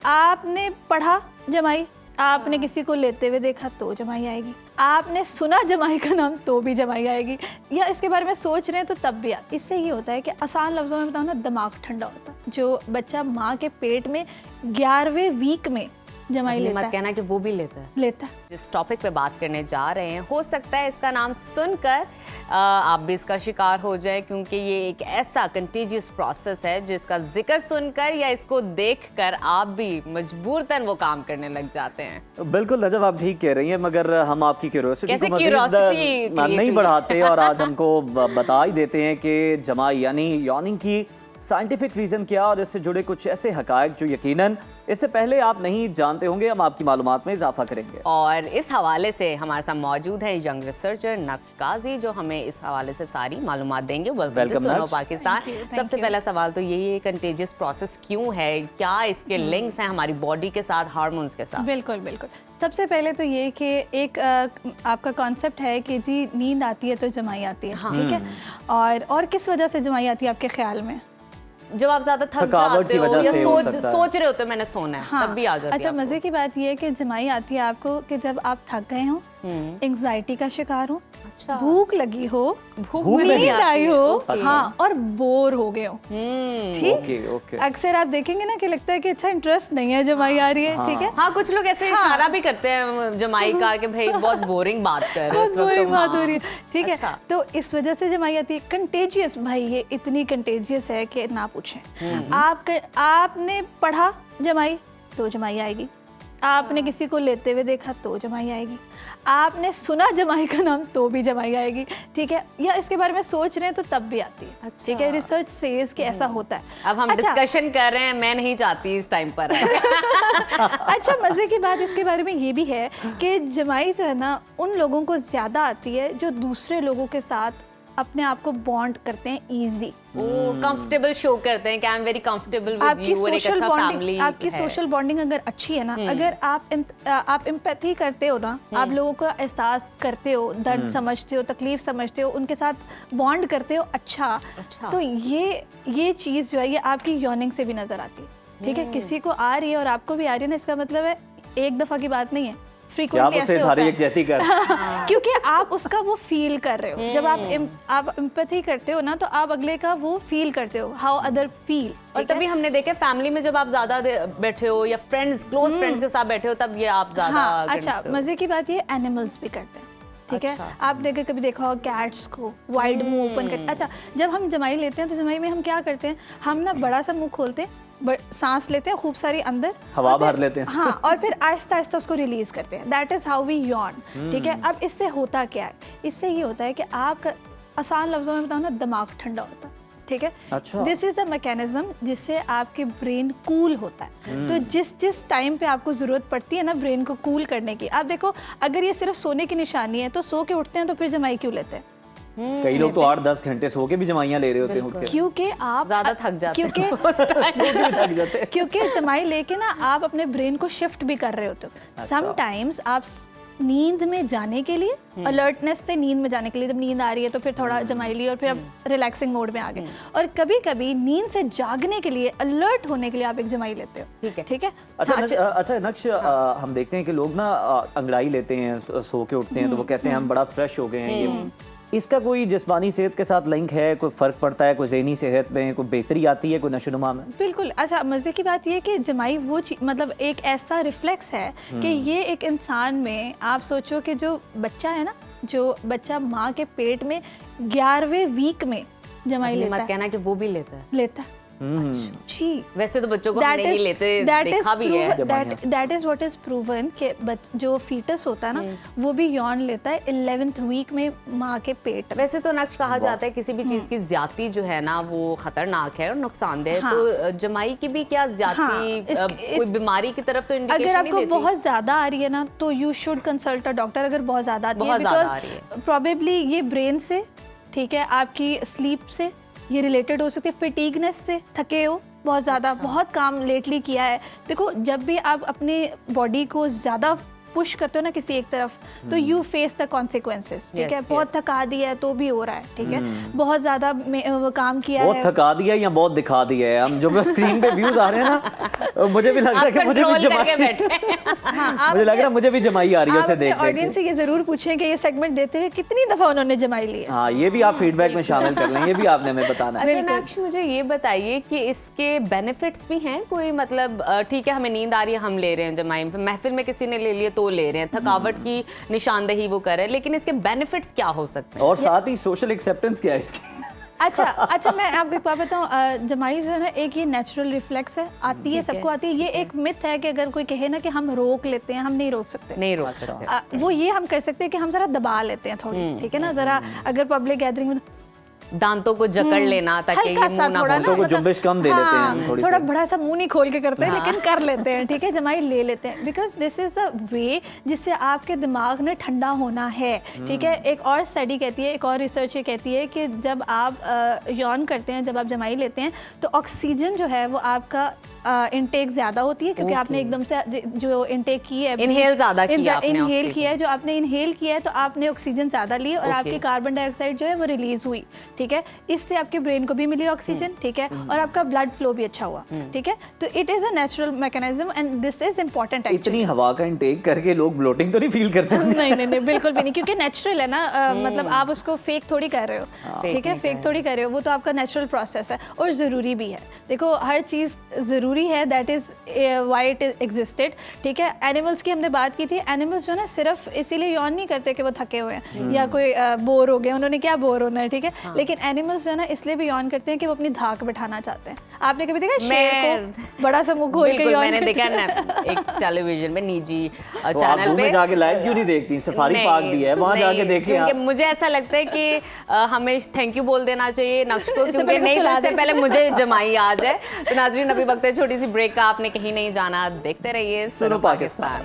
आपने पढ़ा जमाई, आपने किसी को लेते हुए देखा तो जमाई आएगी, आपने सुना जमाई का नाम तो भी जमाई आएगी, या इसके बारे में सोच रहे हैं तो तब भी आती। इससे ये होता है कि आसान लफ्ज़ों में बताऊँ ना, दिमाग ठंडा होता है। जो बच्चा माँ के पेट में 11वें वीक में जमाई लेता मत है, कहना कि वो भी लेता है। जिस टॉपिक पे बात करने जा रहे हैं, हो सकता है इसका नाम सुनकर आप भी इसका शिकार हो जाए, क्योंकि ये एक ऐसा कंटेजियस प्रोसेस है जिसका जिक्र सुनकर या इसको देखकर आप भी मजबूरतन वो काम करने लग जाते हैं। बिल्कुल नजब, आप ठीक कह रही हैं, मगर हम आपकी क्यूरियोसिटी को क्यूरियोसिटी नहीं बढ़ाते और आज हमको बता ही देते हैं कि जमाई यानी यॉर्निंग की साइंटिफिक रीज़न क्या और इससे जुड़े कुछ ऐसे हकायक जो यकीनन इससे पहले आप नहीं जानते होंगे, हम आपकी मालूमात में इजाफा करेंगे। और इस हवाले से हमारे साथ मौजूद है यंग रिसर्चर नक्श काजी, जो हमें इस हवाले से सारी मालूमात देंगे। वेलकम टू सुनो पाकिस्तान। सबसे पहला सवाल तो यही है, कंटेजियस प्रोसेस क्यों है, क्या इसके लिंक्स हैं हमारी बॉडी के साथ, हार्मोन्स के साथ? बिल्कुल बिल्कुल। सबसे पहले तो ये कि एक आपका कॉन्सेप्ट है कि जी नींद आती है तो जमाई आती है, ठीक है। और किस वजह से जमाई आती है आपके ख्याल में? जब आप ज्यादा थक जाते हो या सोच रहे होते मैंने सोना है, हाँ, तब भी आ जाती है। अच्छा, मजे की बात ये है कि जमाई आती है आपको कि जब आप थक गए हो, एंग्जाइटी का शिकार हो, अच्छा, भूख लगी हो, नींद आई हो, हाँ, और बोर हो गए हो। ठीक। अक्सर आप देखेंगे ना कि लगता है कि अच्छा इंटरेस्ट नहीं है, जमाई आ रही है, ठीक है। हाँ, कुछ लोग ऐसे इशारा भी करते हैं जमाई का कि भाई बहुत बोरिंग बात कर रहे हो, बहुत बोरिंग बात हो रही है, ठीक है। अच्छा। तो इस वजह से जमाई आती है। कंटेजियस, भाई ये इतनी कंटेजियस है कि ना पूछें। आपने पढ़ा जमाई तो जमाई आएगी, आपने किसी को लेते हुए देखा तो जमाई आएगी, आपने सुना जमाई का नाम तो भी जमाई आएगी, ठीक है, या इसके बारे में सोच रहे हैं तो तब भी आती है। अच्छा। ठीक है, रिसर्च सेज कि ऐसा होता है। अब हम डिस्कशन कर रहे हैं, मैं नहीं चाहती इस टाइम पर। अच्छा, मजे की बात इसके बारे में ये भी है कि जमाई जो है ना, उन लोगों को ज्यादा आती है जो दूसरे लोगों के साथ अपने आप को बॉन्ड करते हैं, इजी, कंफर्टेबल शो करते हैं कि I am very comfortable with आपकी यू, और एक सोशल अच्छा बॉन्डिंग, फैमिली आपकी सोशल बॉन्डिंग अगर अच्छी है ना, अगर आप एम्पैथी करते हो ना, आप लोगों का एहसास करते हो, दर्द समझते हो, तकलीफ समझते हो, उनके साथ बॉन्ड करते हो, अच्छा, तो ये चीज़ जो है ये आपकी यॉर्निंग से भी नजर आती है, ठीक है। किसी को आ रही है और आपको भी आ रही है ना, इसका मतलब है एक दफा की बात नहीं है, फ्रीक्वेंटली ऐसे होता है। क्योंकि आप उसका वो फील कर रहे हो। जब आप एम्पैथी करते हो ना, तो आप अगले का वो फील करते हो, हाउ अदर फील। और तभी हमने देखे फैमिली में जब आप ज्यादा बैठे हो या फ्रेंड्स, क्लोज फ्रेंड्स के साथ बैठे हो, तब ये आप ज्यादा। अच्छा, मजे की बात ये एनिमल्स भी करते हैं, ठीक है। आप कभी देखा हो कैट्स को वाइड मुंह ओपन करते। अच्छा, जब हम जमाई लेते हैं तो जमाई में हम क्या करते हैं, हम ना बड़ा सा मुंह खोलते हैं, सांस लेते हैं खूब सारी अंदर, हवा भर लेते हैं, हाँ, और फिर आहिस्ता आहिस्ता उसको रिलीज करते हैं। That is how we yawn, ठीक है। अब इससे होता क्या है, इससे ये होता है कि आपका, आसान लफ्जों में बताऊँ ना, दिमाग ठंडा होता है, ठीक है। अच्छा। दिस इज अ मैकेनिज्म जिससे आपके ब्रेन कूल होता है। तो जिस टाइम पे आपको जरूरत पड़ती है ना ब्रेन को कूल करने की, आप देखो, अगर ये सिर्फ सोने की निशानी है तो सो के उठते हैं तो फिर जमाई क्यों लेते हैं? कई लोग तो 8-10 घंटे सो के भी जमाइयाँ ले रहे होते हैं, क्योंकि आप ज्यादा थक जाते हैं। क्योंकि जमाई लेके ना आप अपने ब्रेन को शिफ्ट भी कर रहे होते हो। समटाइम्स आप नींद में जाने के लिए, अलर्टनेस से नींद में जाने के लिए, जब नींद आ रही है तो फिर थोड़ा जमाई ली और फिर आप रिलैक्सिंग मोड में आ गए, और कभी कभी नींद से जागने के लिए, अलर्ट होने के लिए आप एक जमाई लेते हो, ठीक है। अच्छा नक्श, हम देखते हैं कि लोग ना अंगड़ाई लेते हैं, सो के उठते हैं तो वो कहते हैं हम बड़ा फ्रेश हो गए हैं। ये इसका कोई जिस्मानी सेहत के साथ लिंक है, कोई फर्क पड़ता है, कोई ज़हनी सेहत में कोई बेहतरी आती है, कोई नशोनुमा में? बिल्कुल। अच्छा, मजे की बात ये है कि जमाई वो मतलब एक ऐसा रिफ्लेक्स है कि ये एक इंसान में, आप सोचो कि जो बच्चा है ना, जो बच्चा माँ के पेट में 11वें वीक में जमाई लेता है। मत कहना कि वो भी लेता है। जी, वैसे तो बच्चों को हम नहीं लेते, देखा भी है। That is what is proven कि जो फीटस होता है ना, वो भी यौन लेता है 11th वीक में माँ के पेट। वैसे तो नक्श कहा जाता है किसी भी चीज की ज्यादा जो है ना वो खतरनाक है और नुकसानदेह है। तो जमाई की भी क्या ज्यादा कोई बीमारी की तरफ तो इंडिकेशन अगर आपको बहुत ज्यादा आ रही है ना, तो you should consult a doctor. अगर बहुत ज्यादा आती है, बिकॉज प्रोबेबली ये ब्रेन से, ठीक है, आपकी स्लीप से ये रिलेटेड हो सकती है, फिटीगनेस से, थके हो बहुत ज़्यादा, बहुत काम लेटली किया है। देखो, जब भी आप अपने बॉडी को ज़्यादा पुश करते हो ना किसी एक तरफ तो यू फेस द कॉन्सिक्वेंसेस, ठीक है। Yes, बहुत yes. थका दिया है तो भी हो रहा है, ठीक है। बहुत ज्यादा काम किया बहुत है, थका दिया है या बहुत दिखा दिया है, हम जो स्क्रीन पे व्यूज आ रहे हैं ना, मुझे भी लग रहा है आप कि मुझे भी कंट्रोल जमाई करके बैठे हाँ, आप मुझे लग रहा है मुझे भी जमाई आ रही है आप उसे अपने देख देख ऑडियंस के। से ये जरूर पूछें कि ये सेगमेंट देते हुए कितनी दफा उन्होंने जमाई ली है। हाँ, ये भी आप फीडबैक में शामिल कर लें, ये भी आपने हमें बताना है। अच्छा नक्श, मुझे ये बताइए कि इसके बेनिफिट्स भी हैं कोई? मतलब ठीक है, हमें नींद आ रही है, हम ले रहे हैं जमाई, महफिल में किसी ने ले लिए तो ले रहे हैं, थकावट की निशानदेही वो कर रहे हैं, लेकिन इसके बेनिफिट्स क्या हो सकते हैं? और साथ ही सोशल एक्सेप्टेंस क्या है इसकी? अच्छा मैं आपको एक बात बताऊँ, जमाई जो है ना एक ये नेचुरल रिफ्लेक्स है, आती है, सबको आती है। ये एक मिथ है कि अगर कोई कहे ना कि हम रोक लेते हैं, हम नहीं रोक सकते। नहीं रोक सकते। वो ये हम कर सकते हैं कि हम जरा दबा लेते हैं थोड़ी, ठीक है ना, जरा अगर पब्लिक गैदरिंग में दांतों को जकड़ लेना ताकि ये हल्का सा मुंह ना थोड़ा हो। ना, दांतों को मतलब- जुम्बिश कम दे लेते हैं हम हाँ, थोड़ी थोड़ा सी। बड़ा सा मुंह नहीं खोल के करते हैं, लेकिन कर लेते हैं, ठीक है। जमाई ले लेते हैं बिकॉज दिस इज अ वे जिससे आपके दिमाग ने ठंडा होना है, ठीक है। एक और स्टडी कहती है, एक और रिसर्च ये कहती है कि जब आप यौन करते हैं, जब आप जमाई लेते हैं तो ऑक्सीजन जो है वो आपका इनटेक ज़्यादा होती है, क्योंकि आपने एकदम से जो इनटेक की है, Inhale ज़्यादा किया आपने इनहेल ऑक्सीजन। किया है, जो आपने इनहेल किया है तो आपने ऑक्सीजन ज़्यादा ली और Okay. आपकी कार्बन डाइऑक्साइड जो है वो रिलीज हुई, ठीक है। इससे आपके ब्रेन को भी मिली ऑक्सीजन, ठीक है, और आपका ब्लड फ्लो भी अच्छा हुआ, ठीक है। तो it is a natural mechanism and this is important. इतनी हवा का इंटेक करके लोग ब्लोटिंग तो नहीं फील करते? नहीं नहीं नहीं, बिल्कुल भी नहीं, क्योंकि नेचुरल है ना, मतलब आप उसको फेक थोड़ी कर रहे हो, ठीक है, फेक थोड़ी कर रहे हो, वो तो आपका नेचुरल प्रोसेस है और ज़रूरी भी है। देखो हर चीज़ ज़रूरी है, that is why it existed, ठीक है। एनिमल्स की हमने बात की थी, एनिमल्स जो है ना सिर्फ इसीलिए यौन नहीं करते कि वो थके हुए हैं या कोई बोर हो गए, उन्होंने क्या बोर होना है, ठीक है। लेकिन एनिमल्स जो है ना इसलिए भी यौन करते हैं कि वो अपनी धाक बैठाना चाहते हैं। आपने कभी देखा शेर को बड़ा सा मुंह खोल के बिल्कुल, यौन मैंने करते देखा हैं? ना एक टेलीविजन में निजी तो आप चैनल जू में पे। जाके लाइव क्यों नहीं देखती? सफारी नहीं, पार्क भी है, वहाँ नहीं, जाके देखिए क्योंकि आप। मुझे ऐसा लगता है कि हमें थैंक यू बोल देना चाहिए नक्श को, क्योंकि पहले नहीं तो चला इससे दे। पहले मुझे जमाई आ जाए। तो नाजरीन, अभी वक्त है छोटी सी ब्रेक का, आपने कहीं नहीं जाना, देखते रहिए सुनो पाकिस्तान।